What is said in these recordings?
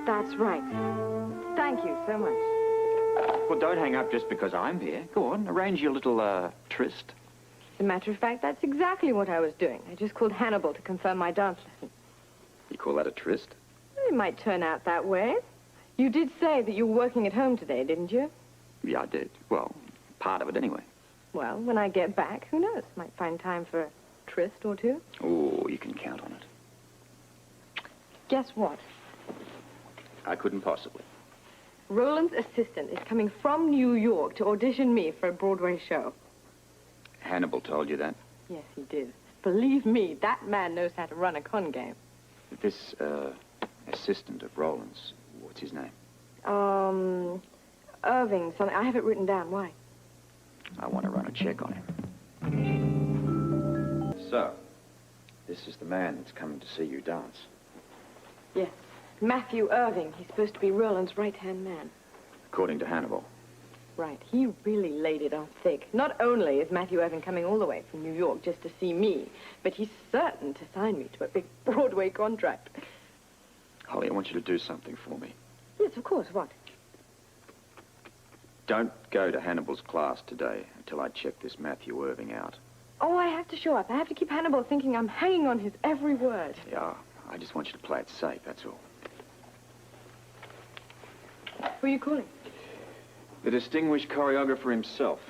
That's right. Thank you so much. Well, don't hang up just because I'm here. Go on, arrange your little, tryst. As a matter of fact, that's exactly what I was doing. I just called Hannibal to confirm my dance lesson. You call that a tryst? It might turn out that way. You did say that you were working at home today, didn't you? Yeah, I did. Well, part of it anyway. Well, when I get back, who knows? Might find time for a tryst or two. Oh, you can count on it. Guess what? I couldn't possibly. Roland's assistant is coming from New York to audition me for a Broadway show. Hannibal told you that? Yes, he did. Believe me, that man knows how to run a con game. This, assistant of Roland's, what's his name? Irving, something. I have it written down. Why? I want to run a check on him. So, this is the man that's coming to see you dance. Yes. Matthew Irving. He's supposed to be Roland's right-hand man. According to Hannibal. Right. He really laid it on thick. Not only is Matthew Irving coming all the way from New York just to see me, but he's certain to sign me to a big Broadway contract. Holly, I want you to do something for me. Yes, of course. What? Don't go to Hannibal's class today until I check this Matthew Irving out. Oh, I have to show up. I have to keep Hannibal thinking I'm hanging on his every word. Yeah, I just want you to play it safe, that's all. Who are you calling? The distinguished choreographer himself.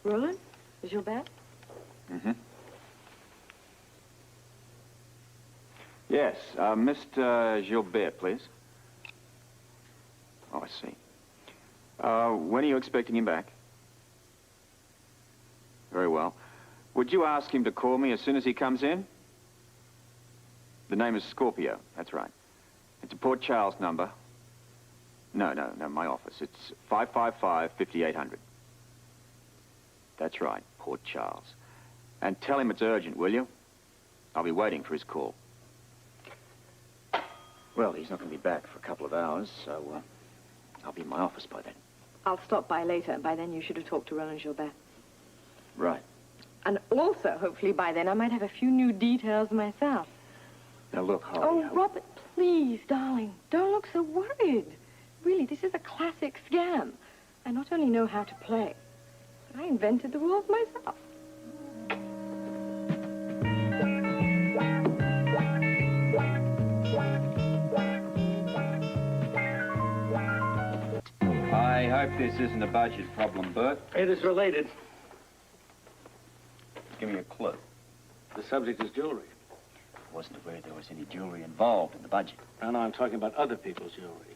Roland? Is your band? Mm-hmm. Yes, Mr. Gilbert, please. Oh, I see. When are you expecting him back? Very well. Would you ask him to call me as soon as he comes in? The name is Scorpio, that's right. It's a Port Charles number. No, my office. It's 555-5800. That's right, Port Charles. And tell him it's urgent, will you? I'll be waiting for his call. Well, he's not going to be back for a couple of hours, so I'll be in my office by then. I'll stop by later. By then, you should have talked to Roland Gilbert. Right. And also, hopefully by then, I might have a few new details myself. Now, look, Holly... Oh, Robert, please, darling, don't look so worried. Really, this is a classic scam. I not only know how to play, but I invented the rules myself. I hope this isn't a budget problem, Bert. It is related. Give me a clue. The subject is jewelry. I wasn't aware there was any jewelry involved in the budget. No, I'm talking about other people's jewelry.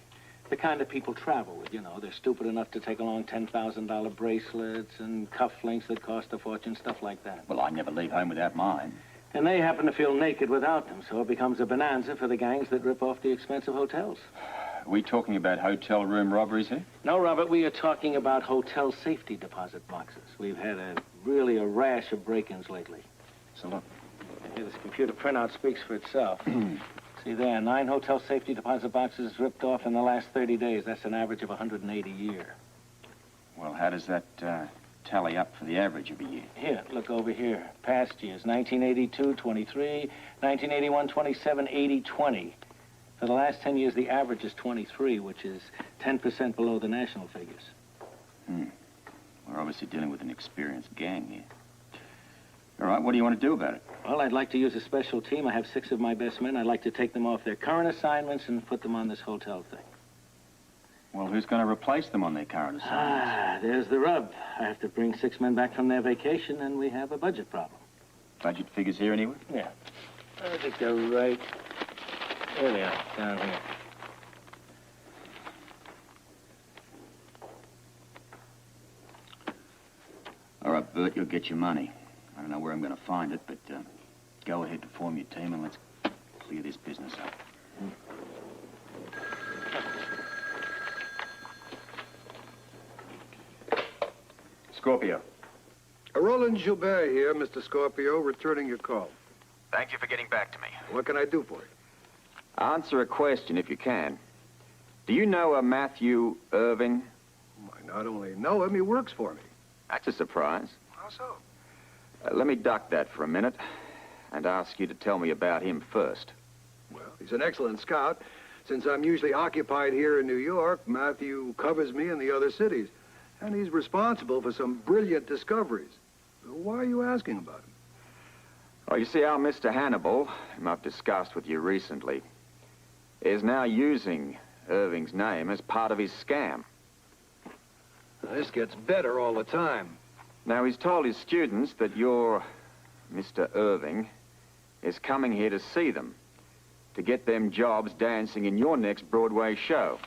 The kind of people travel with, you know. They're stupid enough to take along $10,000 bracelets and cufflinks that cost a fortune, stuff like that. Well, I never leave home without mine. And they happen to feel naked without them, so it becomes a bonanza for the gangs that rip off the expensive hotels. Are we talking about hotel room robberies here? No, Robert, we are talking about hotel safety deposit boxes. We've had really a rash of break-ins lately. So look. Here, this computer printout speaks for itself. See there, 9 hotel safety deposit boxes ripped off in the last 30 days. That's an average of 180 a year. Well, how does that tally up for the average of a year? Here, look over here. Past years, 1982, 23, 1981, 27, 80, 20. For the last 10 years, the average is 23, which is 10% below the national figures. We're obviously dealing with an experienced gang here. All right, what do you want to do about it? Well, I'd like to use a special team. I have 6 of my best men. I'd like to take them off their current assignments and put them on this hotel thing. Well, who's going to replace them on their current assignments? There's the rub. I have to bring 6 men back from their vacation, and we have a budget problem. Budget figures here anyway? Yeah. I think they're right. There they are, down here. All right, Bert, you'll get your money. I don't know where I'm going to find it, but go ahead to form your team and let's clear this business up. Scorpio. Roland Gilbert here, Mr. Scorpio, returning your call. Thank you for getting back to me. What can I do for you? Answer a question if you can. Do you know a Matthew Irving? I not only know him, he works for me. That's a surprise. How so? Let me duck that for a minute and ask you to tell me about him first. Well, he's an excellent scout. Since I'm usually occupied here in New York, Matthew covers me in the other cities. And he's responsible for some brilliant discoveries. Why are you asking about him? Oh, you see, our Mr. Hannibal, whom I've discussed with you recently, is now using Irving's name as part of his scam. This gets better all the time. Now, he's told his students that your Mr. Irving is coming here to see them, to get them jobs dancing in your next Broadway show.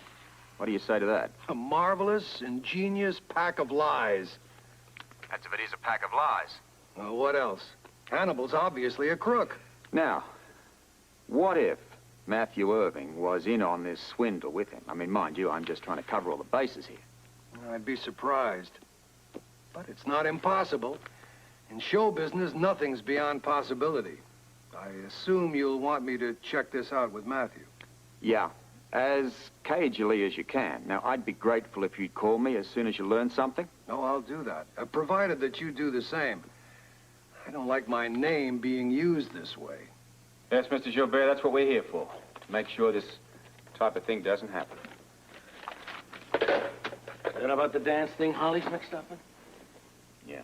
What do you say to that? A marvelous, ingenious pack of lies. That's if it is a pack of lies. Well, what else? Hannibal's obviously a crook. Now, what if Matthew Irving was in on this swindle with him? I mean, mind you, I'm just trying to cover all the bases here. I'd be surprised. But it's not impossible. In show business, nothing's beyond possibility. I assume you'll want me to check this out with Matthew. Yeah, as cagily as you can. Now, I'd be grateful if you'd call me as soon as you learn something. Oh, I'll do that, provided that you do the same. I don't like my name being used this way. Yes, Mr. Gilbert, that's what we're here for. To make sure this type of thing doesn't happen. That about the dance thing Holly's mixed up in? Yeah.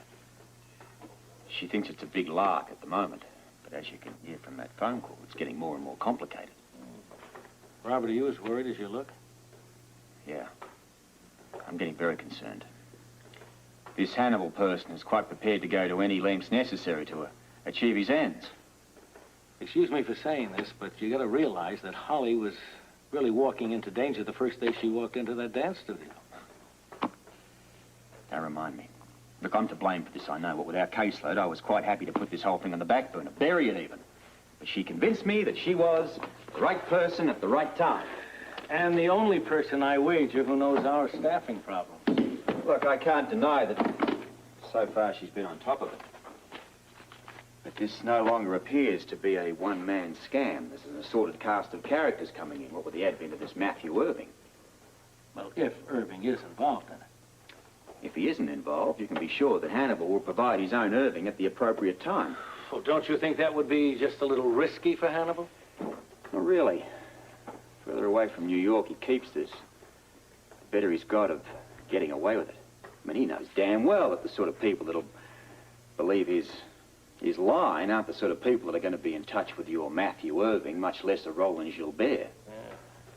She thinks it's a big lark at the moment. But as you can hear from that phone call, it's getting more and more complicated. Robert, are you as worried as you look? Yeah. I'm getting very concerned. This Hannibal person is quite prepared to go to any lengths necessary to achieve his ends. Excuse me for saying this, but you gotta realize that Holly was really walking into danger the first day she walked into that dance studio. Don't remind me. Look, I'm to blame for this, I know, but with our caseload, I was quite happy to put this whole thing on the back burner, bury it even. But she convinced me that she was the right person at the right time. And the only person, I wager, who knows our staffing problems. Look, I can't deny that so far she's been on top of it. But this no longer appears to be a one-man scam. There's an assorted cast of characters coming in, what with the advent of this Matthew Irving. Well, if Irving is involved in it. If he isn't involved, you can be sure that Hannibal will provide his own Irving at the appropriate time. Well, don't you think that would be just a little risky for Hannibal? Not really. The further away from New York he keeps this, the better he's got of getting away with it. I mean, he knows damn well that the sort of people that'll believe his line aren't the sort of people that are going to be in touch with your Matthew Irving, much less a Roland Gilbert. Yeah.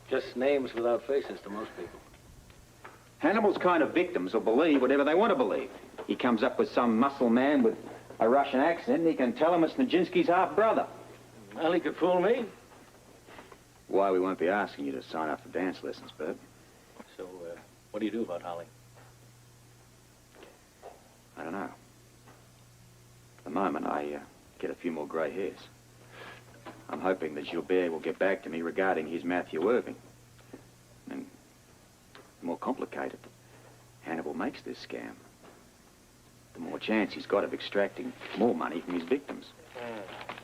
Just names without faces to most people. Hannibal's kind of victims will believe whatever they want to believe. He comes up with some muscle man with a Russian accent, and he can tell him it's Nijinsky's half-brother. Well, he could fool me. Why we won't be asking you to sign up for dance lessons, Bert. So, what do you do about Holly? I don't know. At the moment, I get a few more grey hairs. I'm hoping that Gilbert will get back to me regarding his Matthew Irving. And the more complicated Hannibal makes this scam, the more chance he's got of extracting more money from his victims.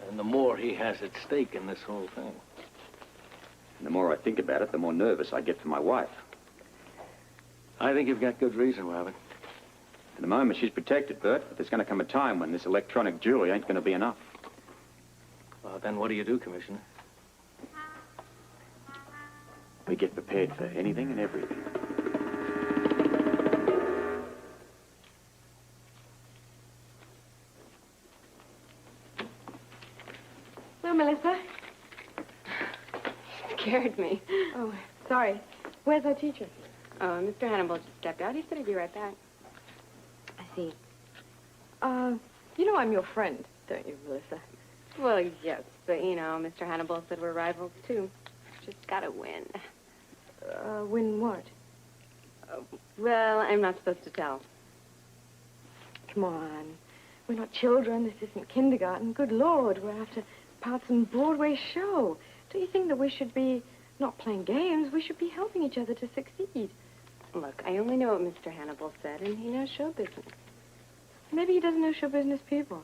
And the more he has at stake in this whole thing. And the more I think about it, the more nervous I get for my wife. I think you've got good reason, Robert. At the moment, she's protected, Bert, but there's going to come a time when this electronic jewelry ain't going to be enough. Well, then what do you do, Commissioner? We get prepared for anything and everything. Hello, Melissa. Scared me. Oh, sorry. Where's our teacher? Oh, Mr. Hannibal just stepped out. He said he'd be right back. I see. You know I'm your friend, don't you, Melissa? Well, yes, but, you know, Mr. Hannibal said we're rivals, too. Just gotta win. Win what? Well, I'm not supposed to tell. Come on. We're not children. This isn't kindergarten. Good Lord, we're after parts in Broadway show. Don't you think that we should be not playing games? We should be helping each other to succeed. Look, I only know what Mr. Hannibal said, and he knows show business. Maybe he doesn't know show business people.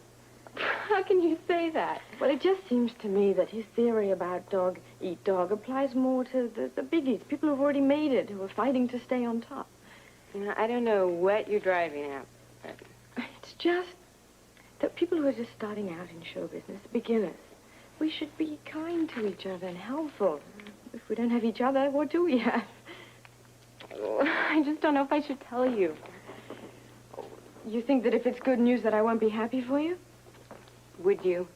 How can you say that? Well, it just seems to me that his theory about dog eat dog applies more to the biggies, people who've already made it, who are fighting to stay on top. You know, I don't know what you're driving at, but... It's just that people who are just starting out in show business, beginners, we should be kind to each other and helpful. If we don't have each other, what do we have? Oh, I just don't know if I should tell you. You think that if it's good news that I won't be happy for you? Would you?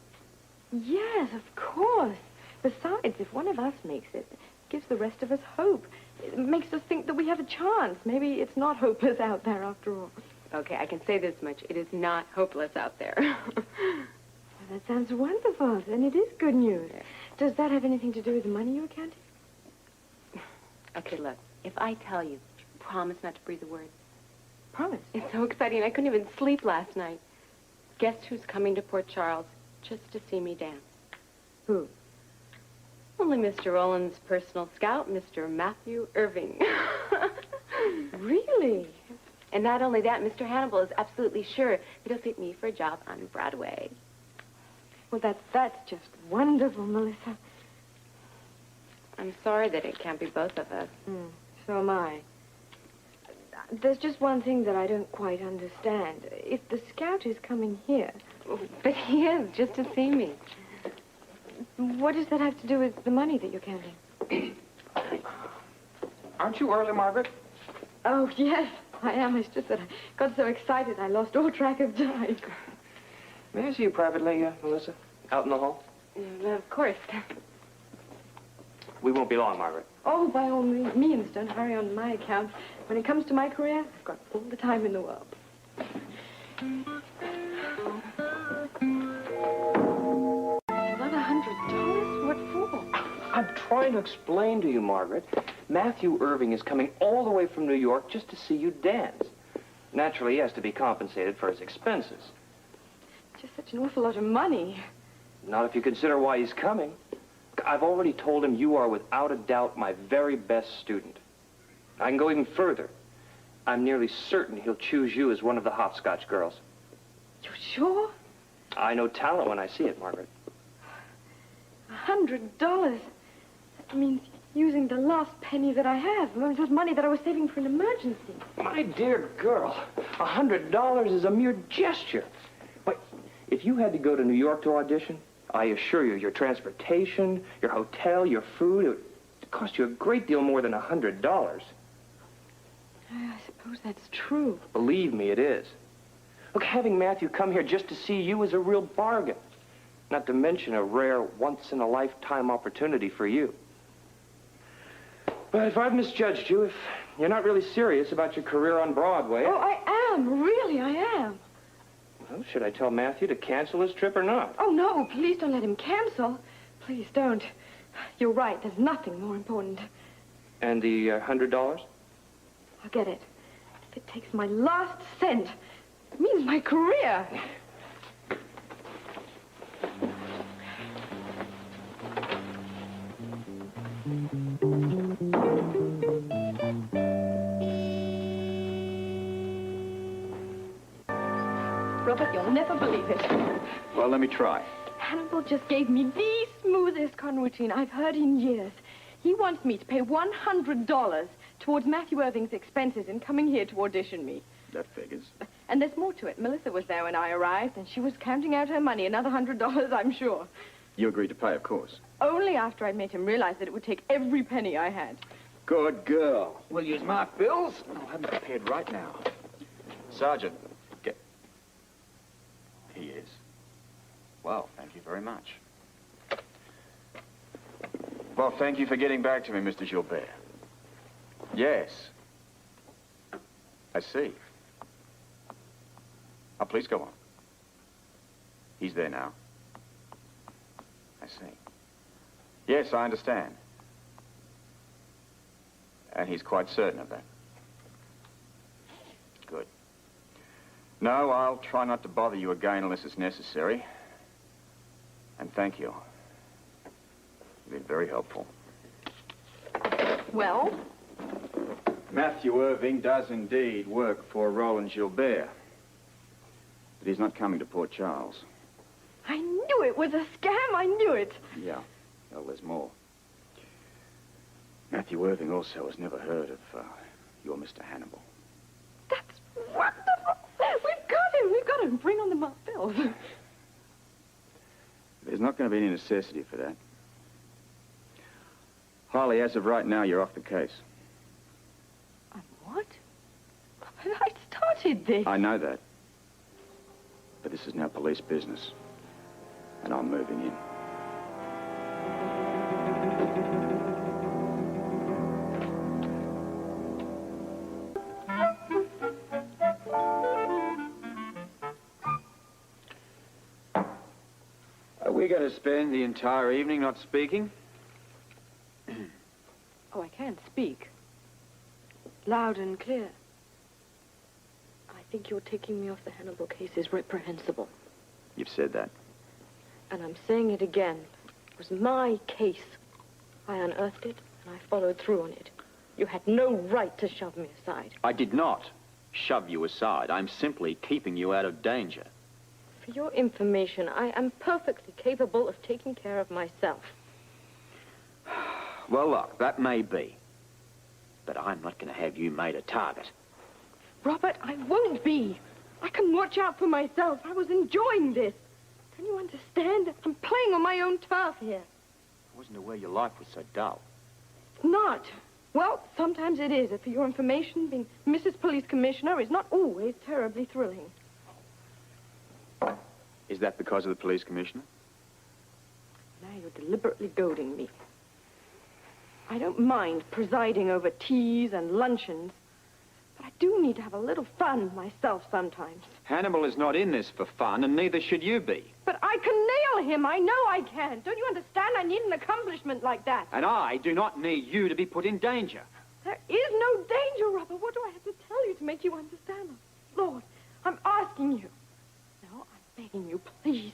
Yes, of course. Besides, if one of us makes it, it gives the rest of us hope. It makes us think that we have a chance. Maybe it's not hopeless out there after all. Okay, I can say this much. It is not hopeless out there. Well, that sounds wonderful. Then it is good news. Does that have anything to do with the money you're counting? Okay, look. If I tell you, promise not to breathe a word. Promise. It's so exciting. I couldn't even sleep last night. Guess who's coming to Port Charles just to see me dance? Who? Only Mr. Roland's personal scout, Mr. Matthew Irving. Really? And not only that, Mr. Hannibal is absolutely sure that he'll pick me for a job on Broadway. Well, that's just wonderful, Melissa. I'm sorry that it can't be both of us. So am I. There's just one thing that I don't quite understand. If the scout is coming here, But he is, just to see me. what does that have to do with the money that you're counting? Aren't you early, Margaret? Oh, yes, I am. It's just that I got so excited I lost all track of time. May I see you privately, Melissa? Out in the hall? Of course. We won't be long, Margaret. Oh, by all means, don't hurry on my account. When it comes to my career, I've got all the time in the world. Another $100? What for? I'm trying to explain to you, Margaret. Matthew Irving is coming all the way from New York just to see you dance. Naturally, he has to be compensated for his expenses. Just such an awful lot of money. Not if you consider why he's coming. I've already told him you are without a doubt my very best student. I can go even further. I'm nearly certain he'll choose you as one of the hopscotch girls. You sure? I know talent when I see it, Margaret. $100? That means using the last penny that I have. It was money that I was saving for an emergency. My dear girl, $100 is a mere gesture. But if you had to go to New York to audition, I assure you, your transportation, your hotel, your food, it would cost you a great deal more than $100. I suppose that's true. Believe me, it is. Look, having Matthew come here just to see you is a real bargain. Not to mention a rare, once-in-a-lifetime opportunity for you. But if I've misjudged you, if you're not really serious about your career on Broadway... Oh, I am. Really, I am. Well, should I tell Matthew to cancel his trip or not? Oh, no, please don't let him cancel. Please don't. You're right. There's nothing more important. And the $100? I'll get it. If it takes my last cent, it means my career. Robert, you'll never believe it. Well, let me try. Hannibal just gave me the smoothest con routine I've heard in years. He wants me to pay $100 towards Matthew Irving's expenses in coming here to audition me. That figures. And there's more to it. Melissa was there when I arrived, and she was counting out her money, another $100, I'm sure. You agreed to pay, of course. Only after I made him realize that it would take every penny I had. Good girl. Will you mark bills? I'll have them prepared right now. Sergeant, get... He is. Well, thank you very much. Well, thank you for getting back to me, Mr. Gilbert. Yes. I see. Oh, please go on. He's there now. I see. Yes, I understand. And he's quite certain of that. Good. No, I'll try not to bother you again unless it's necessary. And thank you. You've been very helpful. Well? Matthew Irving does indeed work for Roland Gilbert. But he's not coming to Port Charles. I knew it was a scam. I knew it. Yeah. Well, there's more. Matthew Irving also has never heard of your Mr. Hannibal. That's wonderful. We've got him. We've got him. Bring on the marked bills. There's not going to be any necessity for that. Holly, as of right now, you're off the case. I'm what? But I started this. I know that. But this is now police business. And I'm moving in. Are we going to spend the entire evening not speaking? Oh, I can speak. Loud and clear. I think you're taking me off the Hannibal case is reprehensible. You've said that. And I'm saying it again. It was my case. I unearthed it, and I followed through on it. You had no right to shove me aside. I did not shove you aside. I'm simply keeping you out of danger. For your information, I am perfectly capable of taking care of myself. Well, look, that may be. But I'm not going to have you made a target. Robert, I won't be. I can watch out for myself. I was enjoying this. Can you understand? I'm playing on my own turf here. I wasn't aware your life was so dull. It's not. Well, sometimes it is. For your information, being Mrs. Police Commissioner is not always terribly thrilling. Is that because of the police commissioner? Now you're deliberately goading me. I don't mind presiding over teas and luncheons, but I do need to have a little fun myself sometimes. Hannibal is not in this for fun, and neither should you be. But I can nail him. I know I can. Don't you understand? I need an accomplishment like that. And I do not need you to be put in danger. There is no danger, Robert. What do I have to tell you to make you understand? Lord, I'm asking you. No, I'm begging you, please.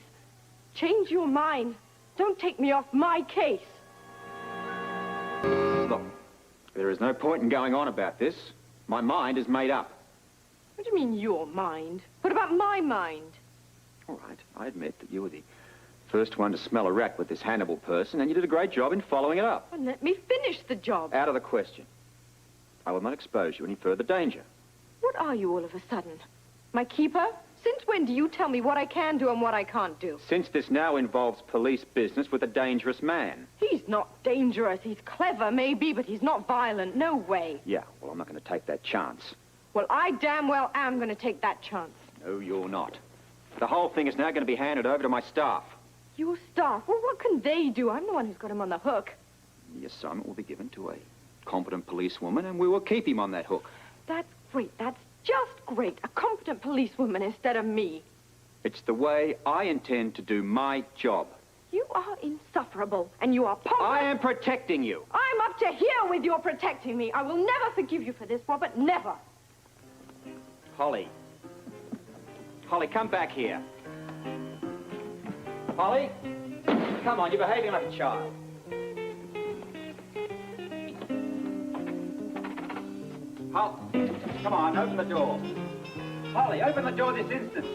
Change your mind. Don't take me off my case. Look, there is no point in going on about this. My mind is made up. What do you mean, your mind? What about my mind? All right, I admit that you were the first one to smell a rat with this Hannibal person, and you did a great job in following it up. And let me finish the job. Out of the question. I will not expose you any further danger. What are you all of a sudden? My keeper? Since when do you tell me what I can do and what I can't do? Since this now involves police business with a dangerous man. He's not dangerous. He's clever, maybe, but he's not violent. No way. Yeah, well, I'm not going to take that chance. Well, I damn well am going to take that chance. No, you're not. The whole thing is now going to be handed over to my staff. Your staff? Well, what can they do? I'm the one who's got him on the hook. The assignment will be given to a competent policewoman, and we will keep him on that hook. That's great. That's just great. A competent policewoman instead of me. It's the way I intend to do my job. You are insufferable, and you are pompous. I am protecting you. I'm up to here with your protecting me. I will never forgive you for this, Robert. Never. Holly. Holly, come back here. Holly? Come on, you're behaving like a child. Come on, open the door. Holly, open the door this instant.